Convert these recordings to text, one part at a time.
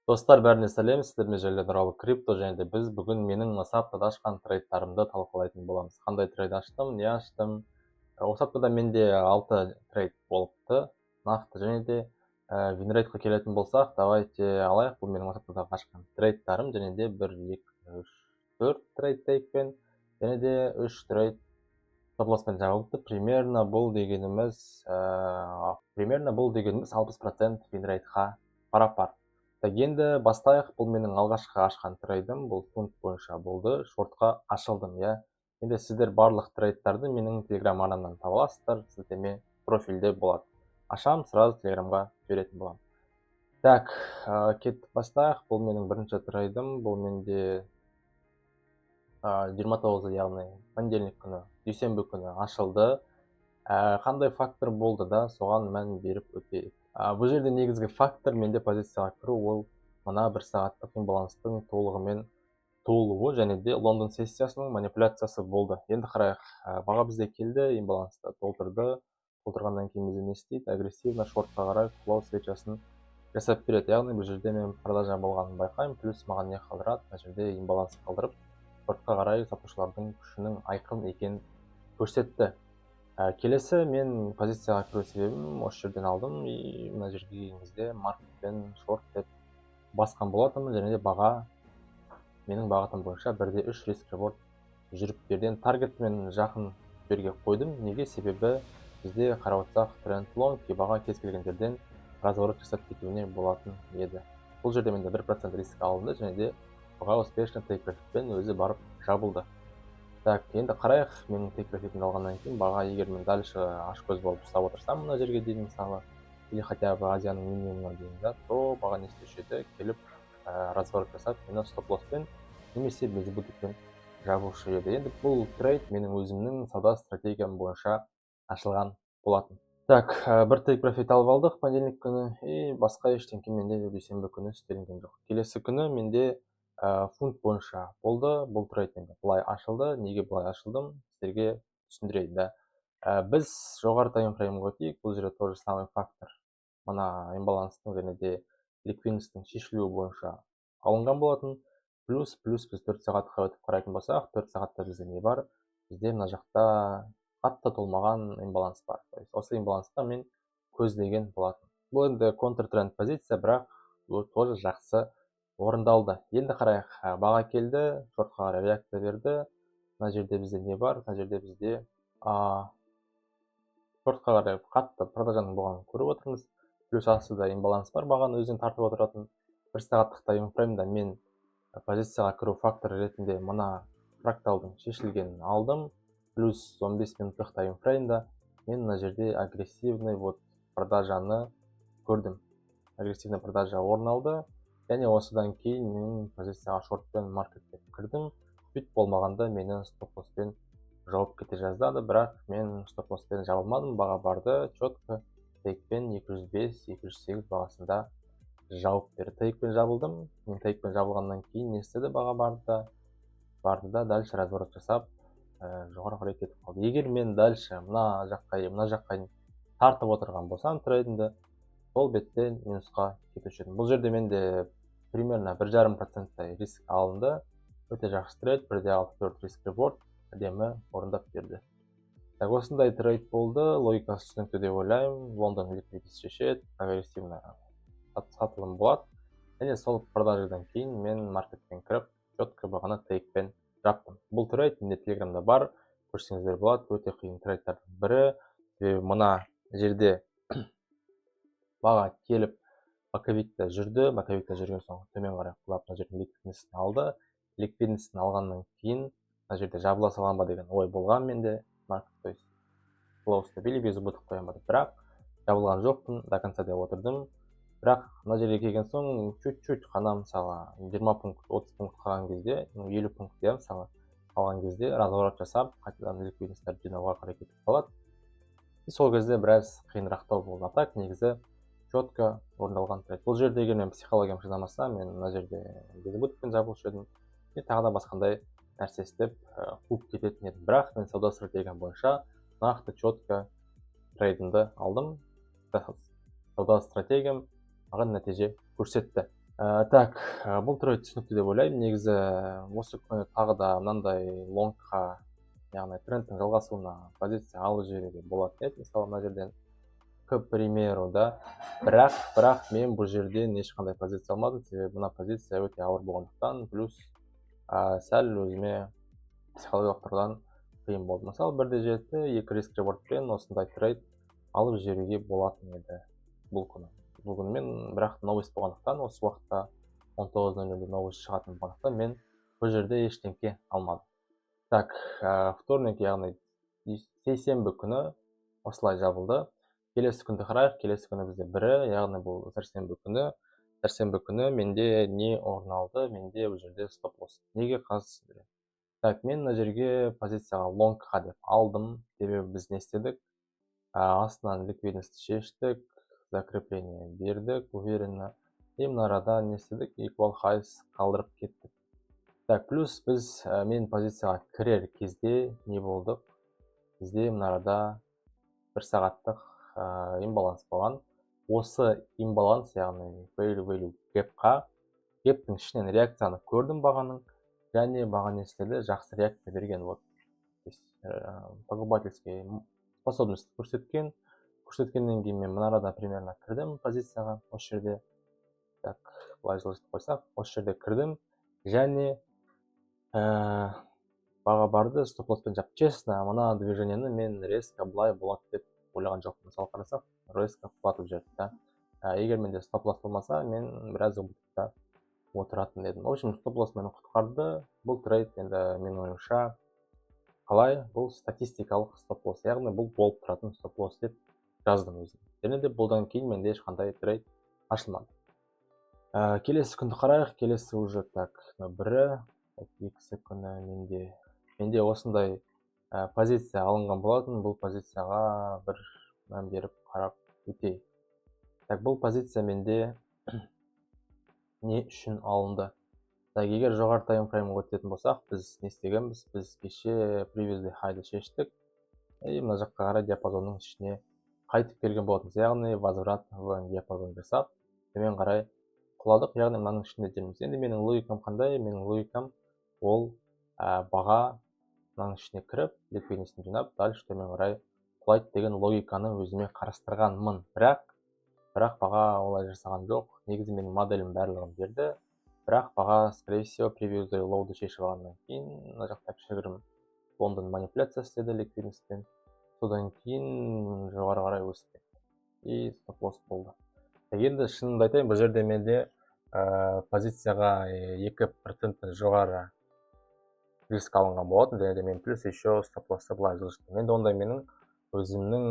Достар, бәріне сәлем, сіздермен желілі Нұралы крипто, және де біз бүгін менің осы аптада ашқан трейдтарымды талқылайтын боламыз. Қандай трейд аштым, не аштым? Осы аптада менде 6 трейд болыпты, нақты, және де винрейтқа келетін болсақ, давайте алайық. Бұл менің осы аптадағы ашқан трейдтарым, және де 1, 2, 3, 4 трейд тейкпен, және де 3 трейд стоп-лосспен жабылыпты. Примерно бұл дегеніміз 60% винрейтқа пара-пар. Енді бастайық. Бұл менің алғашқы ашқан трейдім. Бұл фунт бойынша болды. Шортқа ашылдым, иә. Енді сіздер барлық трейдтарды менің телеграм арнамнан таба аласыздар. Сілтеме профильде болады. Ашам, сразу телеграмға жіберетін боламын. Так, кеттік бастайық. Бұл менің бірінші трейдім. Бұл менде 29, яғни понедельник күні, дүйсенбі күні ашылды. Қандай фактор болды да, соған мән беріп өтейік. Бұл жерде негізгі фактор менде позицияға кіру, ол мына 1 сағаттық имбаланстың толығымен толуы, және де Лондон сессиясының манипуляциясы болды. Енді қарайық, баға бізде келді, имбалансты толтырды. Толтырғаннан кейін бізде не істейді? Агрессивно шортқа қарай клоу свечасын жасап береді. Яғни бұл жерде мен продажа болғанын байқаймын, плюс маған не қалдырады? Мына жерде имбаланс қалдырып, шортқа қарай сатушылардың күшінің айқын екенін көрсетті. Келесі мен позицияға кіру себебім осы жерден алдым, и мына жерге келген кезде маркетпен шорт деп басқан болатынмын, және де баға менің бағытым бойынша 1/3 риск реворд жүріп берден таргетмен жақын жерге қойдым. Неге? Себебі бізде қарап отырсақ тренд лонг, баға кез келген жерден разворот жасап кетуіне болатын еді. Бұл жерде менде 1% риск алынды, және де баға успешно тейк профитпен өзі барып жабылды. Так, енді қарайық, менің тейк профитімді алғаннан кейін баға, егер мен дальше ашкөз болып ұстап отырсам мына жерге дейін мысалы, или хотя бы Азияның минимумына дейін да, то баға не істеуші еді? Келіп разворот жасап, мені стоп-лосспен немесе безбудікпен жабушы еді. Енді бұл трейд менің өзімнің сауда стратегиям бойынша ашылған болатын. Так, бір тейк профит алып алдық понедельник күні, и басқа ештеңке менде дүйсенбі күні істелінген жоқ. Келесі күні менде фунт бойынша болды. Бұл трейд менде былай ашылды. Неге былай ашылдым? Сіздерге түсіндірейін да. Біз жоғары таймфреймге өтейік. Бұл жерде тоже самый фактор. Мына имбаланстың және де ликвидностьтың шешілуі бойынша алынған болатын. Плюс біз 4 сағатқа өтіп қарайтын болсақ, 4 сағатта бізде не бар? Бізде мына жақта қатты толмаған имбаланс бар. Осы имбалансқа мен көздеген болатын. Бұл енді контртренд позиция, бірақ бұл тоже жақсы орындалды. Енді қарайық, баға келді, шортқа қарай реакция берді. Мына жерде бізде не бар? Мына жерде бізде шортқа қарай қатты продажаның болғанын көріп отырмыз. Плюс астында имбаланс бар, бағаны өзінен тартып отыратын. 1 сағаттық таймфреймда мен позицияға кіру факторы ретінде мына фракталдың шешілгенін алдым. Плюс 15 минуттық таймфреймда мен мына жерде агрессивный продажаны көрдім. Агрессивный продажа орын алды. Және осыдан кейін мен позицияға шортпен маркетке кірдім. Бүт болмағанда мені стоп-лосспен жауып кете жаздады, бірақ мен стоп-лосспен жабылмадым. Баға барды, четко тейкпен 205-208 бағасында жауып берді. Тейкпен жабылдым. Мен тейкпен жабылғаннан кейін не істеді? Баға барды да дальше разворот жасап жоғары қарай кетіп қалды. Егер мен дальше мына жаққа тартып отырған болсам трейдімді, сол беттен минусқа кетуші едім. Бұл жерде менде примерно 1,5% риск алынды. Өте жақсы трейд, 1,64 риск реворд әдемі орындап берді. Так, осындай трейд болды. Логикасы түсінікті деп ойлаймын. Лондон ликвидность шешеді, агрессивно сатылым болады. Және сол продажадан кейін мен маркетпен кіріп, четко бағаны тейкпен жаптым. Бұл трейд менде телеграмда бар, көрсеңіздер болады. Өте қиын трейдтардың бірі. Мына жерде баға келіп боковикта жүрді. Боковикта жүрген соң төмен қарай құлап мына жердің ликвидностьін алды. Ликвидностьін алғаннан кейін мына жерде жабыла салам ба деген ой болған менде. Маркет, то есть клоусты или безубыток қоям ба деп. Бірақ жабылған жоқпын, до конца деп отырдым. Бірақ мына жерге келген соң чуть-чуть қана мысалы 20 пункт, 30 пункт қалған кезде, 50 пункт деп мысалы қалған кезде разворот жасап, қайтадан ликвидностьтарды жинауға қарай кетіп қалады. И сол кезде біраз қиынырақтау болды. Так, негізі четко орындалған трейд. Бұл жерде егер мен психологиям шыдамаса, мен мына жерде безубытокпен жабылушы едім. И тағы да басқандай нәрсе істеп қуып кететін едім. Бірақ мен сауда стратегиям бойынша нақты четко трейдімді алдым. Сауда стратегиям маған нәтиже көрсетті. Так, бұл трейд түсінікті деп ойлаймын. Негізі осы күні тағы да мынандай лонгқа, яғни трендтің жалғасуына позиция алып жіберуге болатын еді. Мысалы мына жерден к примеру да, бірақ мен бұл жерден ешқандай позиция алмадым, себебі мына позиция өте ауыр болғандықтан, плюс сәл өзіме психологиялық тұрғыдан қиын болды. Мысалы 1.7 2 риск ревордпен осындай трейд алып жіберуге болатын еді бұл күні. Бүгін мен бірақ новость болғандықтан, осы уақытта 19:00-де новость шығатын болғандықтан мен бұл жерде ештеңке алмадым. Так, вторник, яғни сейсенбі күні осылай жабылды. Келесі күнді қарайық. Келесі күні бізде бірі, яғни бұл сәрсенбі күні. Сәрсенбі күні менде не орын алды? Менде бұл жерде стоп лосс. Неге қазір? Так, мен мына жерге позицияға лонгқа деп алдым. Себебі біз не істедік? Астынан ликвидностьті шештік, закрепление бердік уверенно. И мына арада не істедік? Equal highs қалдырып кеттік. Так, плюс біз мен позицияға кірер кезде не болдық? Бізде мына арада бір сағаттық имбаланс болған. Осы имбаланс, яғни value gapқа, гептің ішінен реакцияны көрдім бағаның, және баға не істеді? Жақсы реакция берген. Вот. Покупательский способность көрсеткеннен кейін мен мына арада примерно кірдім позицияға осы жерде. Так, былай жылжытып қойсақ, осы жерде кірдім, және баға барды, стоп-лосспен жап. Честно, мына движениені мен резко былай болады деп ойлаған жоқпын. Мысалы қарасақ, резко құлатып жіберді да. Егер менде стоп-лосс болмаса, мен біраз убытықта отыратын едім. В общем, стоп-лосс мені құтқарды. Бұл трейд енді менің ойымша қалай? Бұл статистикалық стоп-лосс, яғни бұл болып тұратын стоп-лосс деп жаздым өзім. Және де бұлдан кейін менде ешқандай трейд ашылмады. Келесі күнді қарайық. Келесі уже так, бірі, екісі күні менде осындай позиция алынған болатын. Бұл позицияға бір мән беріп қарап өтейік. Так, бұл позиция менде не үшін алынды? Так, егер жоғары таймфреймге өтетін болсақ, біз не істегенбіз? Біз кеше previous high'ды шештік. Мына жаққа қарай диапазонның ішіне қайтып келген болатынбыз. Яғни возврат в диапазон жасап, төмен қарай құладық, яғни мынаның ішінде жүрміз. Енді менің логикам қандай? Менің логикам ол баға мынаның ішіне кіріп, ликвидностьін жинап, дальше төмен қарай құлайды деген логиканы өзіме қарастырғанмын. Бірақ баға олай жасаған жоқ. Негізі менің моделім барлығын берді. Бірақ баға, скорее всего, previous low'ды шешіп алғаннан кейін, мына жақта кішігірім Лондон манипуляция істеді ликвидностьпен. Содан кейін жоғары қарай өсіп кетті. И стоп-лосс болды. Енді шынымды айтайын, бұл жерде менде позицияға 2% жоғары риск алынған болатын, және де мен плюс еще стоп-лоссты былай жылжыттым. Енді ондай менің өзімнің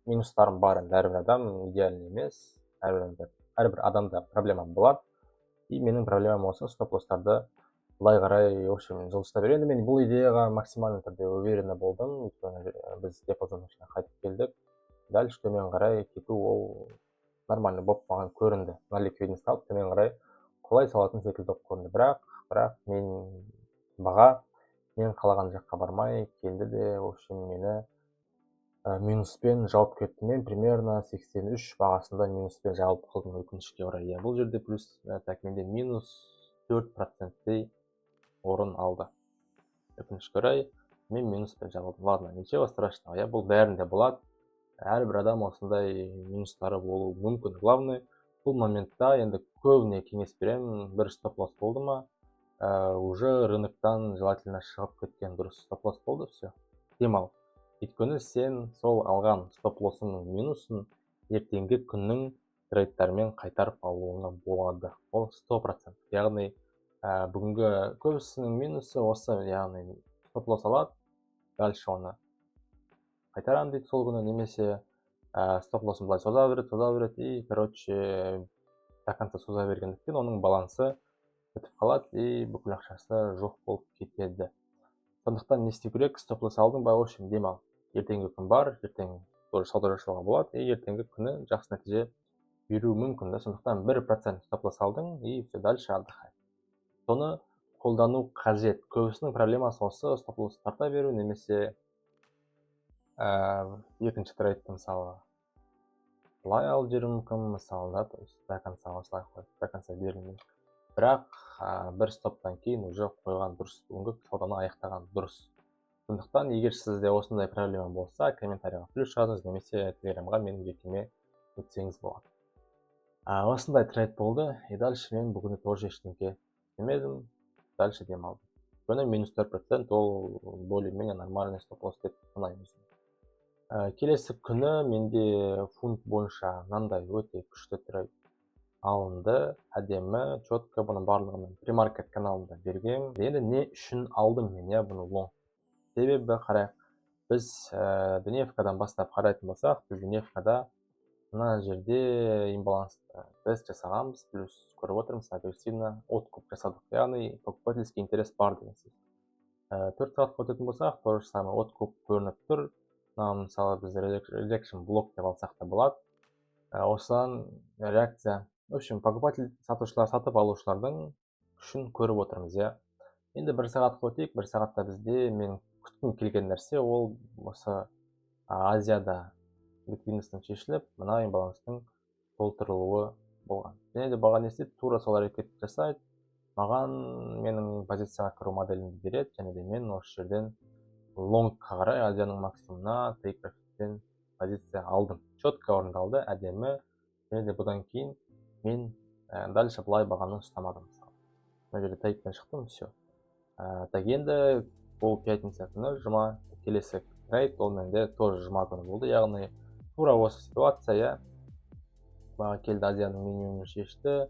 минустарым бар. Әрбір адам идеальный емес, әрбір адамда проблемам болады. И менің проблемам осы стоп-лосстарды былай қарай, в общем, жылжыта береді. Мен бұл идеяға максимальный түрде уверенно болдым, өйткені біз диапазонның ішіне қайтып келдік. Дальше төмен қарай кету ол нормально болып маған көрінді. Мына ликвидностьті алып төмен қарай құлай салатын секілді көрінді. Бірақ баға мен қалаған жаққа бармай келді де, в общем, мені минуспен жауып кетті. Мен примерно 83 бағасында минуспен жауып қалдым өкінішке орай. Бұл жерде плюс, так, менде минус 4%-дей орын алды. Өкінішке орай мен минуспен жауылдым. Ладно, ничего страшного. Бұл бәрінде болады. Әрбір адам осындай минустары болуы мүмкін. Главное, бұл моментта енді көбіне кеңес беремін. Бір стоп-лосс болды ма, уже рыноктан желательно шығып кеткен дұрыс. Стоп-лосс болды, все. Демал. Өйткені сен сол алған стоп-лоссыңның минусын ертеңгі күннің трейдтармен қайтарып алуыңа болады. Ол 100%. Яғни бүгінгі көбісінің минусы осы, яғни стоп-лосс алады, дальше оны қайтарам дейді сол күні, немесе стоп-лоссын былай соза береді, и, короче, до конца соза бергендіктен оның балансы бітіп қалады, и бүкіл ақшасы жоқ болып кетеді. Сондықтан не істеу керек? Стоп-лосс алдың ба, в общем, демал. Ертеңгі күн бар, ертең сауда жасауға болады, и ертеңгі күні жақсы нәтиже беруі мүмкін. Сондықтан 1% стоп-лосс алдың, и все, дальше отдыхай. Соны қолдану қажет. Көбісінің проблемасы осы, стоп-лосс тарта беру, немесе екінші трейдті мысалы былай алып жүру мүмкін, мысалы да, то есть до конца осылай қойып, до конца берілмей. Бірақ бір стоптан кейін уже қойған дұрыс, бүгінгі сауданы аяқтаған дұрыс. Сондықтан егер сізде осындай проблема болса, комментарийға плюс жазыңыз, немесе телеграмға менің жекеме өтсеңіз болады. Осындай трейд болды, и дальше мен бүгін тоже ештеңке істемедім, дальше демалдым. Өйткені минус 4% ол более-менее нормальный стоп-лосс деп санаймын. Келесі күні менде фунт бойынша мынандай өте күшті трейд алынды, әдемі, четко, бұның барлығын мен премаркет каналында бергем. Енді не үшін алдым мен бұны лонг? Себебі қарайық, біз Дневкадан бастап қарайтын болсақ, біз Дневкада мына жерде имбалансты тест жасағанбыз, плюс көріп отырмыз, агрессивно откуп жасадық, яғни покупательский интерес бар деген сөз. 4 сағатқа өтетін болсақ, то же самое откуп көрініп тұр. Мысалы біз rejection блок деп алсақ та болады. Осыдан реакция. В общем, покупатель, сатушылар, сатып алушылардың күшін көріп отырмыз, Енді 1 сағатқа өтейік. 1 сағатта бізде мен күткім келген нәрсе ол осы Азияда ликвидностьтың шешіліп, мына имбаланстың толтырылуы болған. Және де баға не істейді? Тура сол әрекет жасайды. Маған менің позицияға кіру моделімді береді, және де мен осы жерден лонгқа қарай Азияның максимумына take profitпен позиция алдым. Четко орындалды, әдемі. Және де бұдан кейін мен дальше былай бағаны ұстамадым. Мына жерде тейкпен шықтым, все. Так, енді бұл пятница күні, жұма, келесі трейд, ол менде тоже жұма күні болды. Яғни тура осы ситуация, баға келді Азияның минимумын шешті,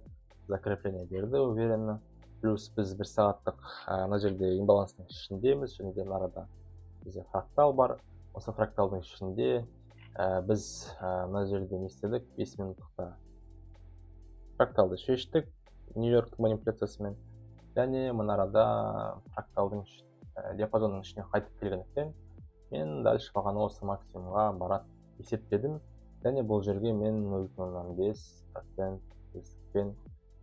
закрепление берді уверенно. Плюс біз 1 сағаттық мына жерде имбаланстың ішіндеміз, және де арада бізде фрактал бар. Осы фракталдың ішінде біз мына жерде не істедік? 5 минуттықта фракталды шештік Нью-Йорктік манипуляциясымен. Және мына арада фракталдың диапазонның ішіне қайтып келгендіктен мен дальше бағаны осы максимумға барады есептедім. Және бұл жерге мен 0,05% рискпен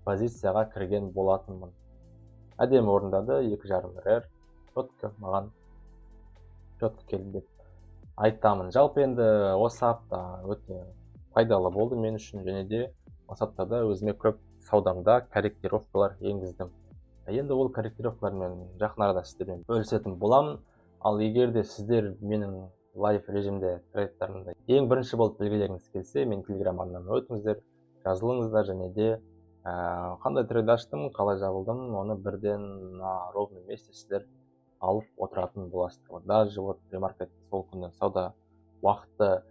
позицияға кірген болатынмын. Әдемі орындады, 2,5 РР, четко маған четко келді деп айтамын. Жалпы енді осы апта өте пайдалы болды мен үшін, және де осы аптада өзіме көп саудамда корректировкалар енгіздім. Енді ол корректировкалармен жақын арада сіздермен бөлісетін боламын. Ал егер де сіздер менің лайв режимде трейдтарымды ең бірінші болып білгілеріңіз келсе, мен телеграм арнамнан өтіңіздер, жазылыңыздар, және де қандай трейд аштым, қалай жабылдым, оны бірден на ровном месте сіздер алып отыратын боласыздар. Даже вот премаркет сол күні сауда уақыты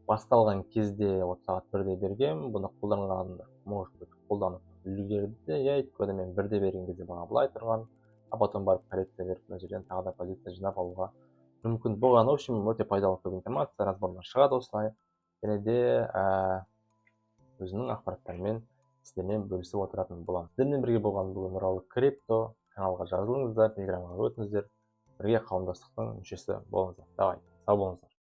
басталған кезде сағат 1-де бергем, бұны қолданғандар, может быть, қолданып үлгерді, өйткені мен 1-де берген кезде баға былай тұрған, потом барып коррекция беріп, мына жерден тағы да позиция жинап алуға мүмкін болған. В общем, өте пайдалы көп информация, разборлар шығады осылай. Және де өзінің ақпараттарымен сіздермен бөлісіп отыратын боламын. Сіздермен бірге болған бүгін Нұралы крипто, каналға жазылыңыздар, телеграмға өтіңіздер, бірге қауымдастықтың мүшесі болыңыздар. Давай, сау болыңыздар.